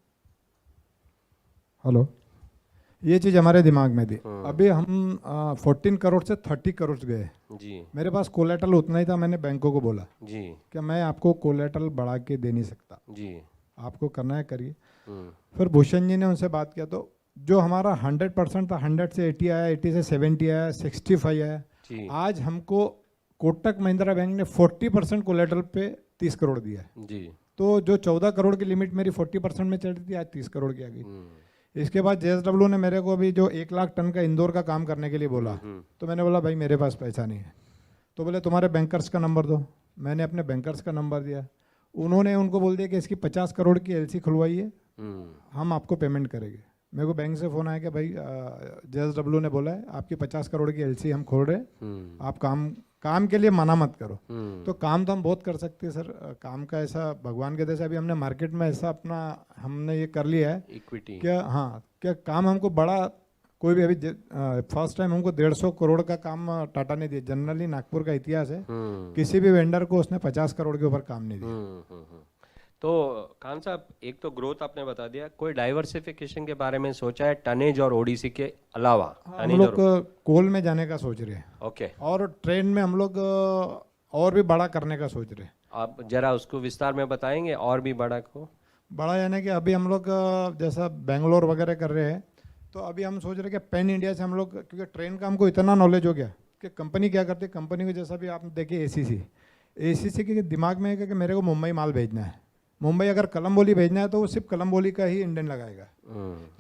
हेलो ये चीज़ हमारे दिमाग में थी। अभी हम 14 करोड़ से 30 करोड़ गए। जी मेरे पास कोलेटरल उतना ही था, मैंने बैंकों को बोला जी कि मैं आपको कोलेटरल बढ़ा के दे नहीं सकता, जी आपको करना है करिए। हम्म फिर भूषण जी ने उनसे बात किया तो जो हमारा 100% था, 100 से 80 आया, 80 से 70 आया, 65 आया। जी आज हमको कोटक महिंद्रा बैंक ने 40% कोलेटरल पे 30 करोड़ दिया है। जी तो जो 14 करोड़ की लिमिट मेरी 40% में चल रही थी, आज 30 करोड़ की आ गई। इसके बाद जेएसडब्ल्यू ने मेरे को अभी जो 1 लाख टन का इंदौर का काम करने के लिए बोला, तो मैंने बोला भाई मेरे पास पैसा नहीं है। तो बोले तुम्हारे बैंकर्स का नंबर दो। मैंने अपने बैंकर्स का नंबर दिया, उन्होंने उनको बोल दिया कि इसकी 50 करोड़ की एलसी खुलवाइए, हम आपको पेमेंट करेंगे। मेरे को बैंक से फ़ोन आया कि भाई जेएसडब्ल्यू ने बोला है आपकी 50 करोड़ की एलसी हम खोल रहे हैं, आप काम के लिए मना मत करो। तो काम तो हम बहुत कर सकते हैं सर, काम का ऐसा भगवान के जैसे अभी हमने मार्केट में ऐसा अपना हमने ये कर लिया है इक्विटी क्या, हाँ क्या काम हमको बड़ा कोई भी अभी फर्स्ट टाइम हमको 150 करोड़ का काम टाटा ने दिया। जनरली नागपुर का इतिहास है किसी भी वेंडर को उसने 50 करोड़ के ऊपर काम नहीं दिया। तो खान साहब, एक तो ग्रोथ आपने बता दिया, कोई डाइवर्सिफिकेशन के बारे में सोचा है टनेज और ओडीसी के अलावा? हम लोग कोल में जाने का सोच रहे हैं, ओके, और ट्रेन में हम लोग और भी बड़ा करने का सोच रहे हैं। आप जरा उसको विस्तार में बताएंगे और भी बड़ा को? बड़ा यानी कि अभी हम लोग जैसा बेंगलोर वगैरह कर रहे हैं, तो अभी हम सोच रहे हैं कि पैन इंडिया से हम लोग, क्योंकि ट्रेन का हमको इतना नॉलेज हो गया कि कंपनी क्या करती है, कंपनी को जैसा भी आप देखिए एसीसी के दिमाग में है कि मेरे को मुंबई माल भेजना है, मुंबई अगर कलम्बोली भेजना है तो वो सिर्फ कलम्बोली का ही इंजन लगाएगा।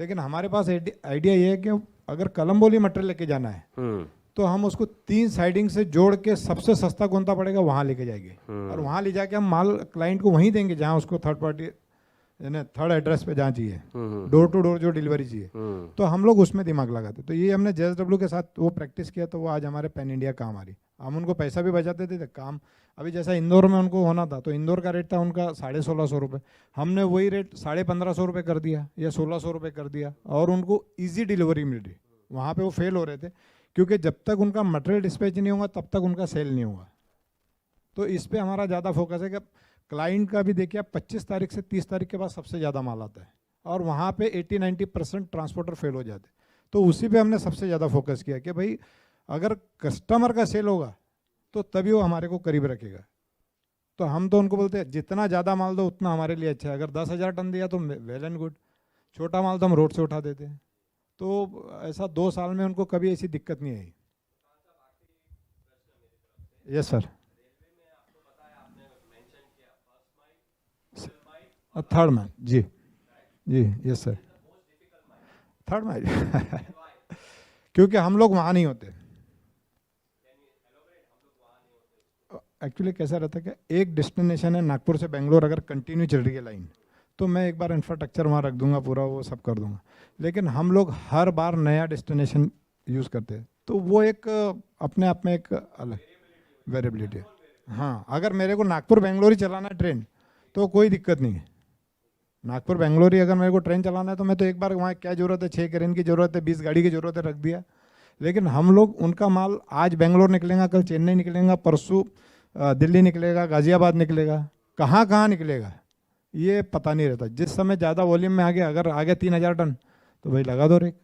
लेकिन हमारे पास आइडिया ये है कि अगर कलम्बोली मटेरियल लेके जाना है तो हम उसको 3 साइडिंग से जोड़ के सबसे सस्ता कौन सा पड़ेगा वहाँ लेके जाएंगे, और वहाँ ले जाके हम माल क्लाइंट को वहीं देंगे जहाँ उसको थर्ड पार्टी यानी थर्ड एड्रेस पे जहाँ चाहिए, डोर टू डोर जो डिलीवरी चाहिए। तो हम लोग उसमें दिमाग लगाते। तो ये हमने जेएसडब्ल्यू के साथ वो प्रैक्टिस किया, तो वो आज हमारे पैन इंडिया काम आ रही। हम उनको पैसा भी बचाते थे काम। अभी जैसा इंदौर में उनको होना था, तो इंदौर का रेट था उनका 1650 रुपये, हमने वही रेट 1550 रुपये कर दिया या 1600 रुपये कर दिया, और उनको ईजी डिलीवरी मिल रही। वहाँ पर वो फेल हो रहे थे, क्योंकि जब तक उनका मटेरियल डिस्पैच नहीं होगा तब तक उनका सेल नहीं होगा। तो इस पर हमारा ज़्यादा फोकस है कि क्लाइंट का भी देखिए, 25 तारीख से 30 तारीख के बाद सबसे ज़्यादा माल आता है, और वहाँ पे 80-90% ट्रांसपोर्टर फेल हो जाते हैं। तो उसी पे हमने सबसे ज़्यादा फोकस किया कि भाई अगर कस्टमर का सेल होगा तो तभी वो हमारे को करीब रखेगा। तो हम तो उनको बोलते हैं जितना ज़्यादा माल दो उतना हमारे लिए अच्छा है। अगर 10,000 टन दिया तो वेल एंड गुड, छोटा माल तो हम रोड से उठा देते हैं। तो ऐसा 2 साल में उनको कभी ऐसी दिक्कत नहीं आई। यस सर, थर्ड माइल जी जी, यस सर, थर्ड माइल क्योंकि हम लोग वहाँ नहीं होते। एक्चुअली कैसा रहता है कि एक डेस्टिनेशन है नागपुर से बेंगलोर, अगर कंटिन्यू चल रही है लाइन, तो मैं एक बार इंफ्रास्ट्रक्चर वहाँ रख दूंगा, पूरा वो सब कर दूंगा। लेकिन हम लोग हर बार नया डेस्टिनेशन यूज़ करते हैं, तो वो एक अपने आप में एक अलग वेरिएबिलिटी है। हाँ, अगर मेरे को नागपुर बेंगलोर ही चलाना है ट्रेन तो कोई दिक्कत नहीं है। नागपुर बेंगलोर ही अगर मेरे को ट्रेन चलाना है तो मैं तो एक बार वहाँ क्या ज़रूरत है, 6 क्रेन की ज़रूरत है, 20 गाड़ी की ज़रूरत है, रख दिया। लेकिन हम लोग उनका माल आज बेंगलोर निकलेगा, कल चेन्नई निकलेगा, परसों दिल्ली निकलेगा, गाज़ियाबाद निकलेगा, कहाँ कहाँ निकलेगा ये पता नहीं रहता। जिस समय ज़्यादा वॉल्यूम में आ गया, अगर आ गया 3000 टन तो भाई लगा दो रेक।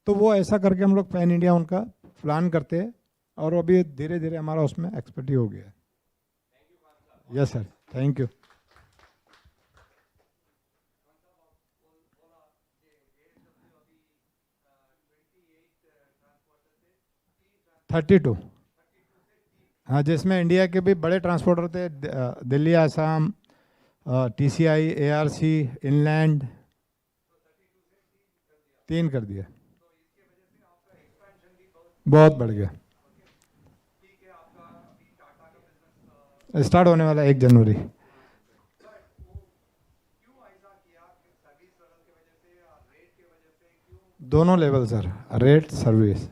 तो वो ऐसा करके हम लोग पैन इंडिया उनका प्लान करते हैं, और अभी धीरे धीरे हमारा उसमें एक्सपर्टी हो गया है। Yes sir, thank you. $32, हाँ, जिसमें इंडिया के भी बड़े ट्रांसपोर्टर थे, Delhi, Assam, TCI, ARC, inland, 3 कर दिया, बहुत बढ़ गया। स्टार्ट होने वाला 1 जनवरी। दोनों level sir, rate service.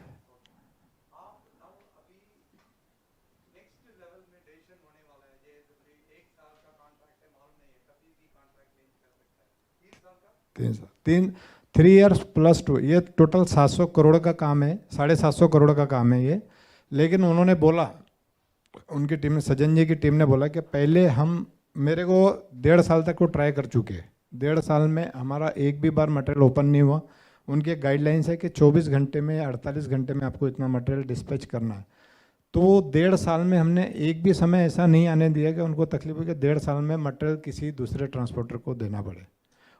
3 years plus 2, ये टोटल 700 करोड़ का काम है, 750 करोड़ का काम है ये। लेकिन उन्होंने बोला, उनकी टीम ने, सज्जन जी की टीम ने बोला कि पहले हम, मेरे को 1.5 साल तक वो ट्राई कर चुके हैं, 1.5 साल में हमारा एक भी बार मटेरियल ओपन नहीं हुआ। उनकी एक गाइडलाइंस है कि 24 घंटे में या 48 घंटे में आपको इतना मटेरियल डिस्पैच करना है। तो वो 1.5 साल में हमने एक भी समय ऐसा नहीं आने दिया कि उनको तकलीफ हो कि 1.5 साल में मटेरियल किसी दूसरे ट्रांसपोर्टर को देना पड़े।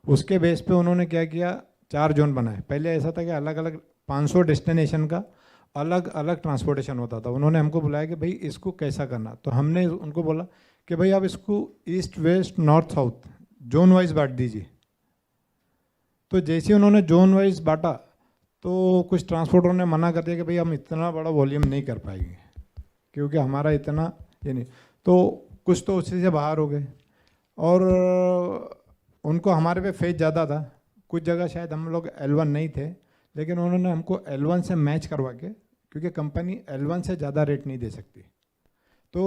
उसके बेस पे उन्होंने क्या किया, 4 जोन बनाए। पहले ऐसा था कि अलग अलग 500 डेस्टिनेशन का अलग अलग ट्रांसपोर्टेशन होता था। उन्होंने हमको बुलाया कि भाई इसको कैसा करना, तो हमने उनको बोला कि भाई आप इसको east west north south zone wise बांट दीजिए। तो जैसे उन्होंने जोन वाइज बांटा तो कुछ ट्रांसपोर्टरों ने मना कर दिया कि भाई हम इतना बड़ा वॉल्यूम नहीं कर पाएंगे क्योंकि हमारा इतना ये नहीं। तो कुछ तो उसी से बाहर हो गए और उनको हमारे पे फेज ज़्यादा था। कुछ जगह शायद हम लोग L1 नहीं थे, लेकिन उन्होंने हमको L1 से मैच करवा के, क्योंकि कंपनी L1 से ज़्यादा रेट नहीं दे सकती, तो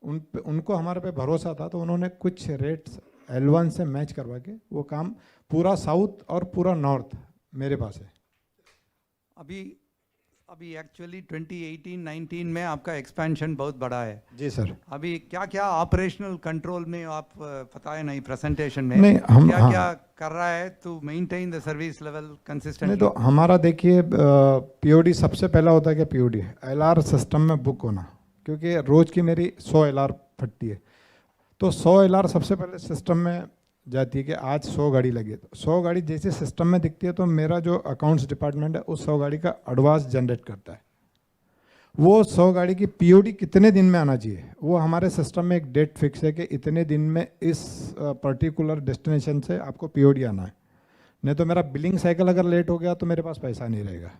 उनको हमारे पे भरोसा था, तो उन्होंने कुछ रेट्स L1 से मैच करवा के वो काम पूरा साउथ और पूरा नॉर्थ मेरे पास है। अभी एक्चुअली 2018-19 में आपका एक्सपेंशन बहुत बड़ा है। जी सर। अभी क्या क्या ऑपरेशनल कंट्रोल में आप बताए नहीं प्रेजेंटेशन में, नहीं, हम क्या हाँ, क्या कर रहा है to maintain the service level consistently? नहीं तो हमारा देखिए पीओडी सबसे पहला होता है कि पीओडी LR सिस्टम में बुक होना, क्योंकि रोज़ की मेरी 100 LR फटती है, तो 100 LR सबसे पहले सिस्टम में जाती है कि आज 100 गाड़ी लगी है। तो 100 गाड़ी जैसे सिस्टम में दिखती है तो मेरा जो अकाउंट्स डिपार्टमेंट है उस 100 गाड़ी का एडवांस जनरेट करता है। वो 100 गाड़ी की पीओडी कितने दिन में आना चाहिए, वो हमारे सिस्टम में एक डेट फिक्स है कि इतने दिन में इस पर्टिकुलर डेस्टिनेशन से आपको पीओडी आना है। नहीं तो मेरा बिलिंग साइकिल अगर लेट हो गया तो मेरे पास पैसा नहीं रहेगा।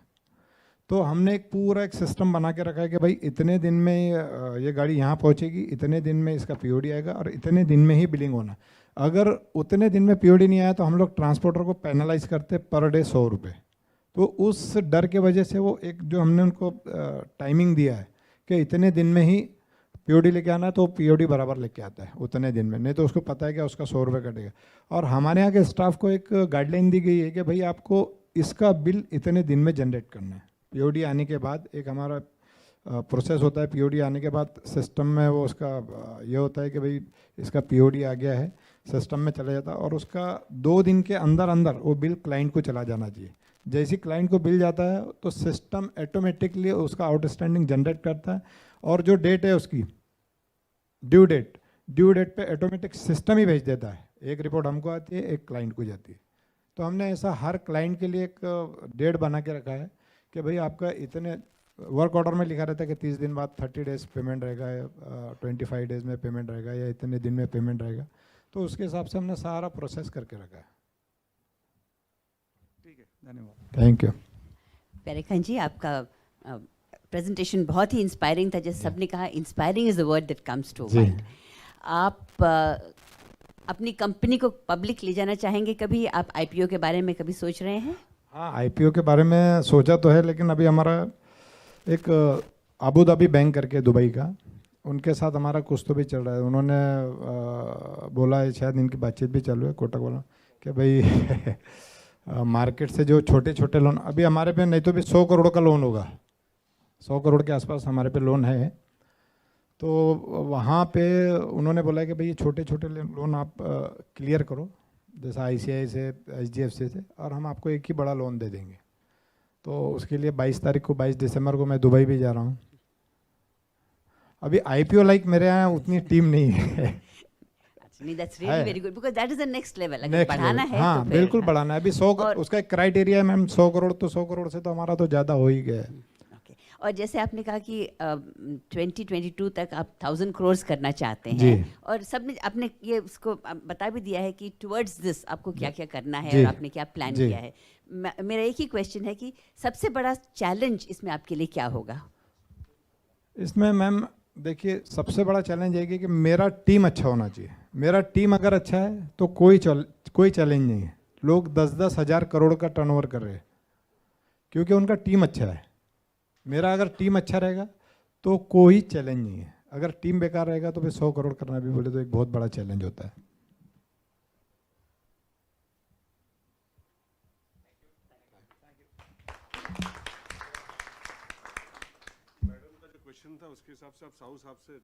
तो हमने एक पूरा एक सिस्टम बना के रखा है कि भाई इतने दिन में ये गाड़ी यहाँ पहुँचेगी, इतने दिन में इसका पीओडी आएगा और इतने दिन में ही बिलिंग होना। अगर उतने दिन में पीओडी नहीं आया तो हम लोग ट्रांसपोर्टर को पेनलाइज करते पर डे 100 रुपये। तो उस डर के वजह से वो एक जो हमने उनको टाइमिंग दिया है कि इतने दिन में ही पीओडी लेके आना है, तो पीओडी बराबर लेके आता है उतने दिन में, नहीं तो उसको पता है कि उसका 100 रुपये कटेगा। और हमारे यहाँ के स्टाफ को एक गाइडलाइन दी गई है कि भाई आपको इसका बिल इतने दिन में जनरेट करना है। पीओडी आने के बाद एक हमारा प्रोसेस होता है, पीओडी आने के बाद सिस्टम में वो उसका ये होता है कि भाई इसका पीओडी आ गया है, सिस्टम में चला जाता है और उसका 2 दिन के अंदर अंदर वो बिल क्लाइंट को चला जाना चाहिए। जैसे क्लाइंट को बिल जाता है तो सिस्टम ऑटोमेटिकली उसका आउटस्टैंडिंग जनरेट करता है और जो डेट है उसकी ड्यू डेट पे ऑटोमेटिक सिस्टम ही भेज देता है। एक रिपोर्ट हमको आती है, एक क्लाइंट को जाती है। तो हमने ऐसा हर क्लाइंट के लिए एक डेट बना के रखा है कि भाई आपका इतने वर्क ऑर्डर में लिखा रहता है कि 30 दिन बाद 30 डेज पेमेंट रहेगा या 25 डेज में पेमेंट रहेगा या इतने दिन में पेमेंट रहेगा। तो उसके हिसाब से हमने सारा प्रोसेस करके रखा है। ठीक है, धन्यवाद। Thank you. प्यारे खान जी, आपका प्रेजेंटेशन बहुत ही इंस्पायरिंग था। जैसे सबने कहा, inspiring is the word that comes to mind. आप अपनी कंपनी को पब्लिक ले जाना चाहेंगे कभी? आप आईपीओ के बारे में कभी सोच रहे हैं? हाँ, आईपीओ के बारे में सोचा तो है, लेकिन अभी हमारा एक अबू धाबी बैंक करके दुबई का, उनके साथ हमारा कुछ तो भी चल रहा है। उन्होंने बोला है, शायद इनकी बातचीत भी चालू है, कोटक वाला, कि भाई मार्केट से जो छोटे छोटे लोन अभी हमारे पे नहीं तो भी 100 करोड़ का लोन होगा, 100 करोड़ के आसपास हमारे पे लोन है। तो वहाँ पे उन्होंने बोला है कि भाई ये छोटे छोटे लोन आप क्लियर करो, जैसा ICICI से, HDFC से, और हम आपको एक ही बड़ा लोन दे देंगे। तो उसके लिए 22 दिसंबर को मैं दुबई भी जा रहा हूँ। अभी IPO लाइक मेरे यहाँ उतनी टीम नहीं है। नहीं, that's really very good because that is the next level. अगर बढ़ाना है हाँ, तो फिर बिल्कुल बढ़ाना है। अभी 100 उसका एक क्राइटेरिया है मैम, 100 करोड़, तो 100 करोड़ से तो हमारा तो ज़्यादा हो ही गया है। और जैसे आपने कहा कि 2022 तक आप 1000 करोड़ करना चाहते जी। हैं, और सबने आपने ये उसको बता भी दिया है कि टुवर्ड्स दिस आपको क्या क्या करना है और आपने क्या प्लान किया है। मेरा एक ही क्वेश्चन है कि सबसे बड़ा चैलेंज इसमें आपके लिए क्या होगा? इसमें मैम देखिए, सबसे बड़ा चैलेंज है कि मेरा टीम अच्छा होना चाहिए। मेरा टीम अगर अच्छा है तो कोई चैलेंज नहीं है। लोग 10-10 हज़ार करोड़ का टर्नओवर कर रहे हैं क्योंकि उनका टीम अच्छा है। मेरा अगर टीम अच्छा रहेगा तो कोई चैलेंज नहीं है। अगर टीम बेकार रहेगा तो फिर 100 करोड़ करना भी बोले तो एक बहुत बड़ा चैलेंज होता है। उसके हिसाब से आप साहू साहब से